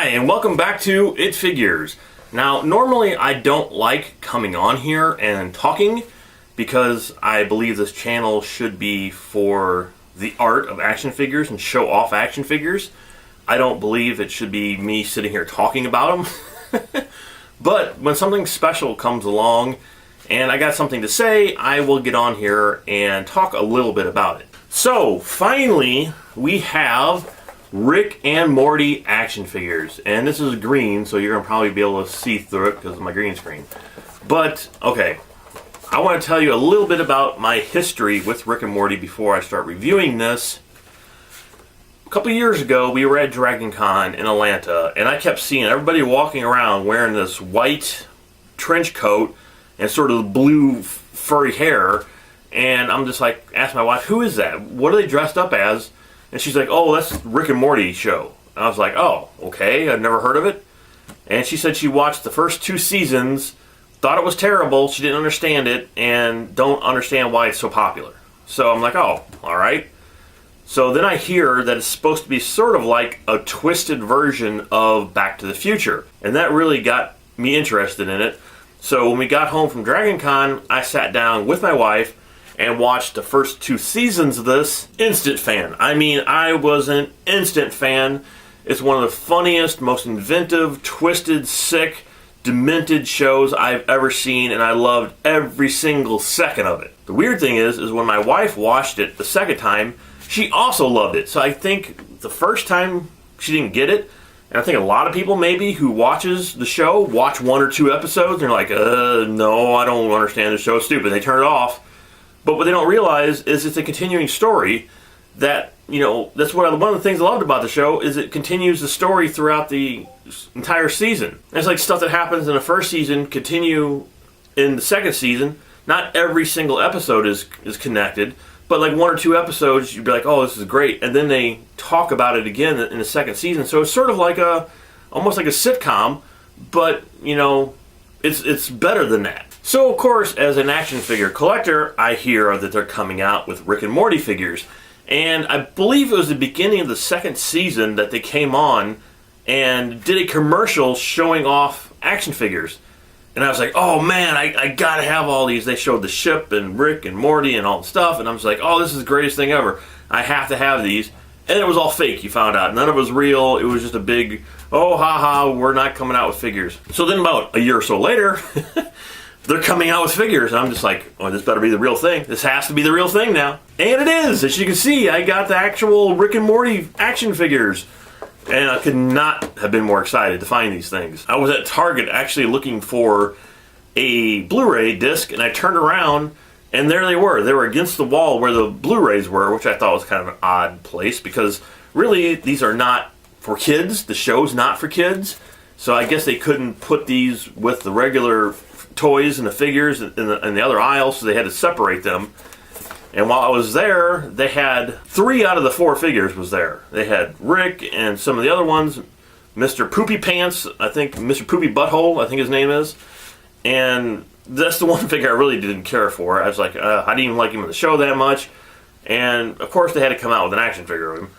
Hi, and welcome back to It Figures. Now, normally I don't like coming on here and talking because I believe this channel should be for the art of action figures and show off action figures. I don't believe it should be me sitting here talking about them. But when something special comes along and I got something to say, I will get on here and talk a little bit about it. So, finally, we have Rick and Morty action figures. And this is green, so you're going to probably be able to see through it because of my green screen. But, okay, I want to tell you a little bit about my history with Rick and Morty before I start reviewing this. A couple years ago, we were at Dragon Con in Atlanta, and I kept seeing everybody walking around wearing this white trench coat and sort of blue furry hair. And I'm just like, asked my wife, who is that? What are they dressed up as? And she's like, oh, that's Rick and Morty show. And I was like, oh, okay, I've never heard of it. And she said she watched the first 2 seasons, thought it was terrible, she didn't understand it, and don't understand why it's so popular. So I'm like, oh, all right. So then I hear that it's supposed to be sort of like a twisted version of Back to the Future. And that really got me interested in it. So when we got home from Dragon Con, I sat down with my wife and watched the first 2 seasons of this. Instant fan. I mean, I was an instant fan. It's one of the funniest, most inventive, twisted, sick, demented shows I've ever seen, and I loved every single second of it. The weird thing is when my wife watched it the second time, she also loved it. So I think the first time she didn't get it, and I think a lot of people maybe who watches the show watch 1 or 2 episodes, and they're like, no, I don't understand the show, it's stupid. They turn it off. But what they don't realize is it's a continuing story that, you know, that's one of the things I loved about the show is it continues the story throughout the entire season. And it's like stuff that happens in the first season continue in the second season. Not every single episode is connected, but like 1 or 2 episodes you'd be like, oh, this is great. And then they talk about it again in the second season. So it's sort of like almost like a sitcom, but, you know, it's better than that. So, of course, as an action figure collector, I hear that they're coming out with Rick and Morty figures. And I believe it was the beginning of the second season that they came on and did a commercial showing off action figures. And I was like, oh man, I gotta have all these. They showed the ship and Rick and Morty and all the stuff. And I was like, oh, this is the greatest thing ever. I have to have these. And it was all fake, you found out. None of it was real. It was just a big, oh, haha, we're not coming out with figures. So then about a year or so later, they're coming out with figures. And I'm just like, oh, this better be the real thing. This has to be the real thing now. And it is. As you can see, I got the actual Rick and Morty action figures. And I could not have been more excited to find these things. I was at Target actually looking for a Blu-ray disc, and I turned around, and there they were. They were against the wall where the Blu-rays were, which I thought was kind of an odd place, because really, these are not for kids. The show's not for kids. So I guess they couldn't put these with the regular toys and the figures in the other aisle, so they had to separate them. And while I was there, they had 3 out of the 4 figures was there. They had Rick and some of the other ones, Mr. Poopy Pants, I think Mr. Poopy Butthole, I think his name is. And that's the one figure I really didn't care for. I was like, I didn't even like him in the show that much. And of course they had to come out with an action figure of him.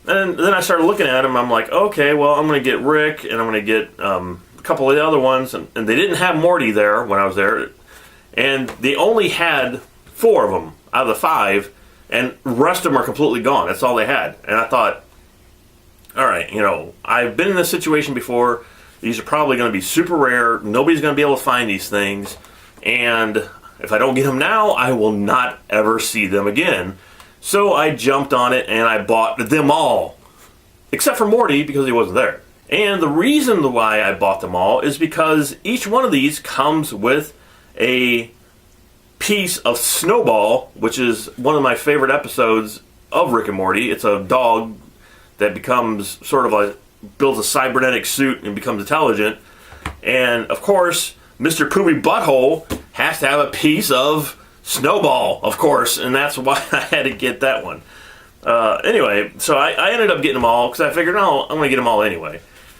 And then I started looking at him, I'm like, okay, well I'm going to get Rick, and I'm going to get a couple of the other ones. And they didn't have Morty there when I was there. And they only had 4 of them out of the 5, and the rest of them are completely gone. That's all they had. And I thought, all right, you know, I've been in this situation before. These are probably going to be super rare. Nobody's going to be able to find these things. And if I don't get them now, I will not ever see them again. So I jumped on it and I bought them all. Except for Morty, because he wasn't there. And the reason why I bought them all is because each one of these comes with a piece of Snowball, which is one of my favorite episodes of Rick and Morty. It's a dog that becomes sort of like, builds a cybernetic suit and becomes intelligent. And of course, Mr. Poopy Butthole has to have a piece of Snowball, of course, and that's why I had to get that one. Anyway, so I ended up getting them all because I figured, no, I'm going to get them all anyway.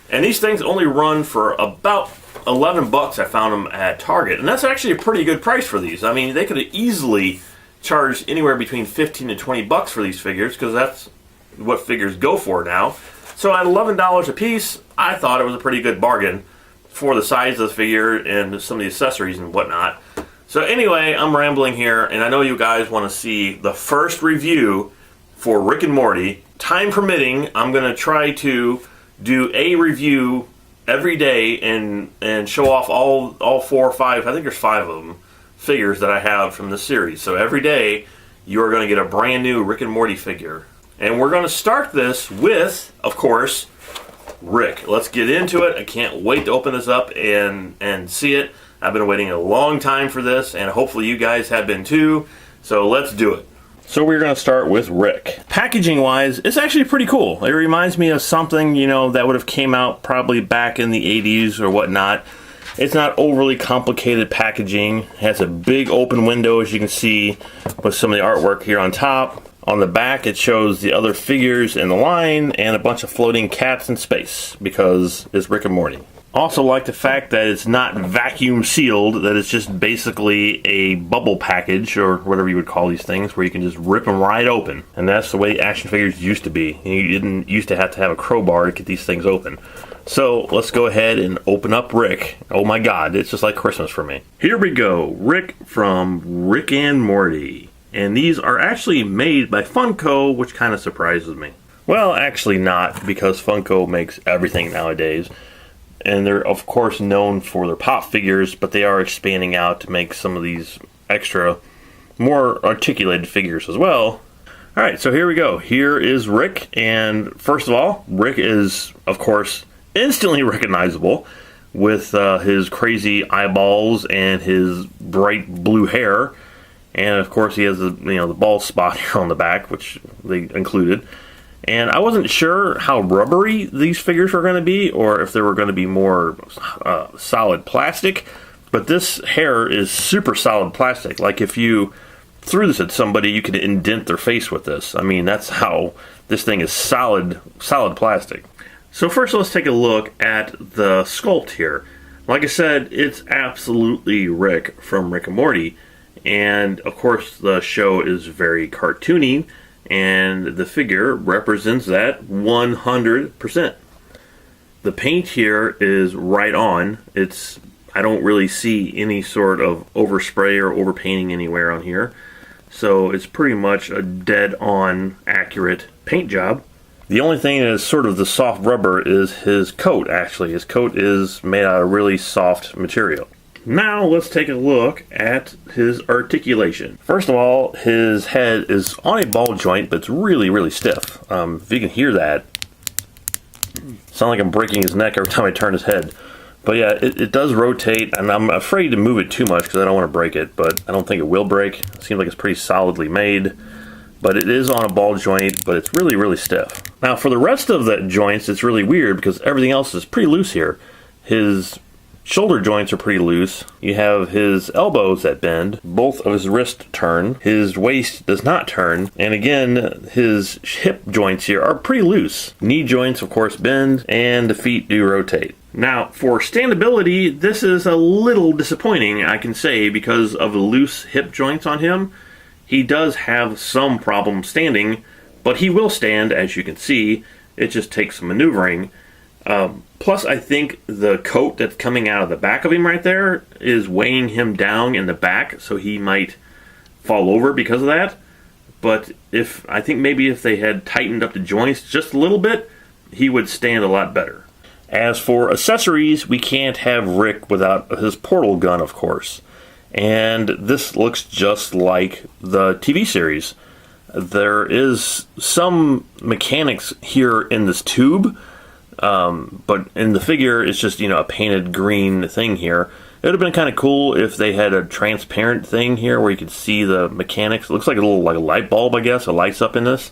And these things only run for about $11. I found them at Target, and that's actually a pretty good price for these. I mean, they could have easily charged anywhere between $15 and $20 for these figures, because that's what figures go for now. So at $11 a piece, I thought it was a pretty good bargain for the size of the figure and some of the accessories and whatnot. So anyway, I'm rambling here, and I know you guys want to see the first review for Rick and Morty. Time permitting, I'm going to try to do a review every day and show off all 4 or 5, I think there's 5 of them, figures that I have from this series. So every day, you're going to get a brand new Rick and Morty figure. And we're going to start this with, of course, Rick. Let's get into it. I can't wait to open this up and see it. I've been waiting a long time for this, and hopefully you guys have been too. So let's do it. So we're going to start with Rick. Packaging wise, it's actually pretty cool. It reminds me of something, you know, that would have came out probably back in the 80s or whatnot. It's not overly complicated packaging. It has a big open window, as you can see, with some of the artwork here on top. On the back, it shows the other figures in the line and a bunch of floating cats in space, because it's Rick and Morty. Also like the fact that it's not vacuum sealed, that it's just basically a bubble package, or whatever you would call these things, where you can just rip them right open. And that's the way action figures used to be. You didn't used to have a crowbar to get these things open. So let's go ahead and open up Rick. Oh my god, it's just like Christmas for me. Here we go, Rick from Rick and Morty. And these are actually made by Funko, which kind of surprises me. Well, actually not, because Funko makes everything nowadays. And they're, of course, known for their pop figures, but they are expanding out to make some of these extra, more articulated figures as well. Alright, so here we go. Here is Rick, and first of all, Rick is, of course, instantly recognizable with his crazy eyeballs and his bright blue hair. And, of course, he has the bald spot here on the back, which they included. And I wasn't sure how rubbery these figures were going to be, or if they were going to be more solid plastic. But this hair is super solid plastic. Like if you threw this at somebody, you could indent their face with this. I mean, that's how this thing is solid plastic. So first, let's take a look at the sculpt here. Like I said, it's absolutely Rick from Rick and Morty. And, of course, the show is very cartoony. And the figure represents that 100%. The paint here is right on. I don't really see any sort of overspray or overpainting anywhere on here. So it's pretty much a dead-on accurate paint job. The only thing that is sort of the soft rubber is his coat, actually. His coat is made out of really soft material. Now let's take a look at his articulation. First of all, his head is on a ball joint, but it's really, really stiff. If you can hear that, it sounds like I'm breaking his neck every time I turn his head. But yeah, it does rotate, and I'm afraid to move it too much because I don't want to break it, but I don't think it will break. It seems like it's pretty solidly made, but it is on a ball joint, but it's really, really stiff. Now for the rest of the joints, it's really weird because everything else is pretty loose here. His shoulder joints are pretty loose. You have his elbows that bend. Both of his wrists turn. His waist does not turn. And again, his hip joints here are pretty loose. Knee joints, of course, bend, and the feet do rotate. Now, for standability, this is a little disappointing, I can say, because of the loose hip joints on him. He does have some problem standing, but he will stand, as you can see. It just takes some maneuvering. Plus, I think the coat that's coming out of the back of him right there is weighing him down in the back, so he might fall over because of that. But I think maybe if they had tightened up the joints just a little bit, he would stand a lot better. As for accessories, we can't have Rick without his portal gun, of course. And this looks just like the TV series. There is some mechanics here in this tube, but in the figure, it's just, a painted green thing here. It would have been kind of cool if they had a transparent thing here where you could see the mechanics. It looks like a little light bulb, I guess. It lights up in this.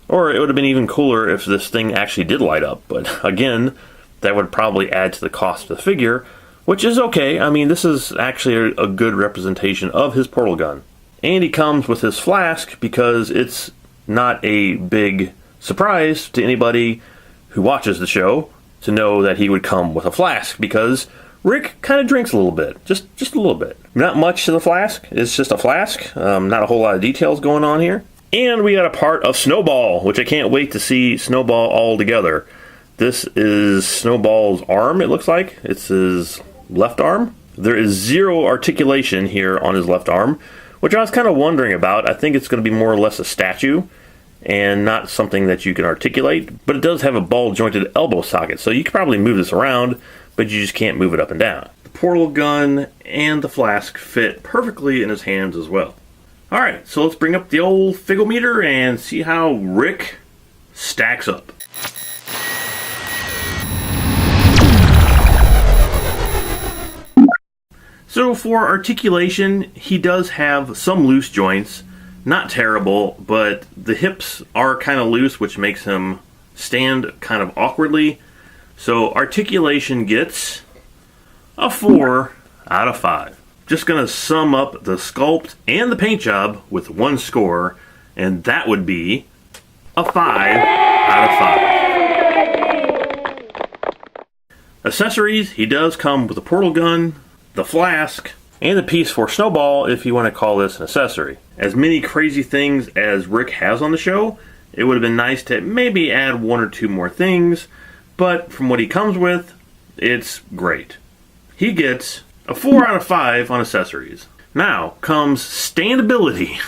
Or it would have been even cooler if this thing actually did light up. But again, that would probably add to the cost of the figure, which is okay. I mean, this is actually a good representation of his portal gun. And he comes with his flask because it's not a big surprise to anybody who watches the show to know that he would come with a flask, because Rick kind of drinks a little bit, just a little bit. Not much to the flask. It's just a flask. Not a whole lot of details going on here. And we got a part of Snowball, which I can't wait to see Snowball all together. This is Snowball's arm, it looks like. It's his left arm. There is zero articulation here on his left arm, which I was kind of wondering about. I think it's going to be more or less a statue and not something that you can articulate, but it does have a ball-jointed elbow socket, so you can probably move this around, but you just can't move it up and down. The portal gun and the flask fit perfectly in his hands as well. Alright, so let's bring up the old Figometer and see how Rick stacks up. So for articulation, he does have some loose joints. Not terrible, but the hips are kind of loose, which makes him stand kind of awkwardly. So articulation gets a 4 out of 5. Just going to sum up the sculpt and the paint job with one score, and that would be a 5 out of 5. Accessories, he does come with a portal gun, the flask, and a piece for Snowball if you want to call this an accessory. As many crazy things as Rick has on the show, it would have been nice to maybe add 1 or 2 more things, but from what he comes with, it's great. He gets a 4 out of 5 on accessories. Now comes standability.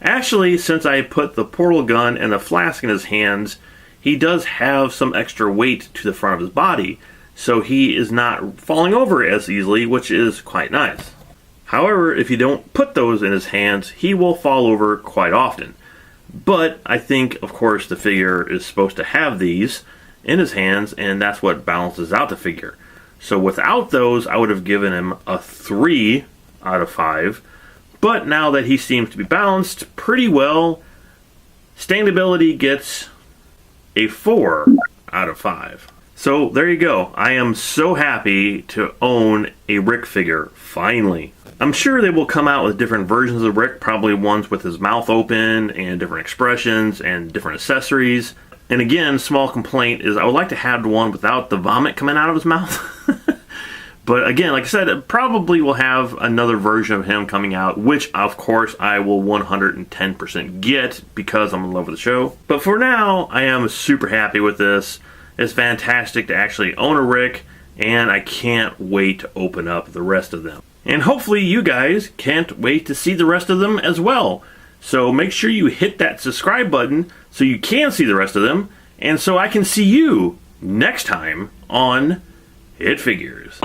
Actually, since I put the portal gun and the flask in his hands, he does have some extra weight to the front of his body, so he is not falling over as easily, which is quite nice. However, if you don't put those in his hands, he will fall over quite often. But I think, of course, the figure is supposed to have these in his hands, and that's what balances out the figure. So without those, I would have given him a 3 out of 5. But now that he seems to be balanced pretty well, standability gets a 4 out of 5. So there you go. I am so happy to own a Rick figure, finally. I'm sure they will come out with different versions of Rick, probably ones with his mouth open and different expressions and different accessories. And again, small complaint is I would like to have the one without the vomit coming out of his mouth. But again, like I said, it probably will have another version of him coming out, which of course I will 110% get because I'm in love with the show. But for now, I am super happy with this. It's fantastic to actually own a Rick, and I can't wait to open up the rest of them. And hopefully you guys can't wait to see the rest of them as well. So make sure you hit that subscribe button so you can see the rest of them, and so I can see you next time on It Figures.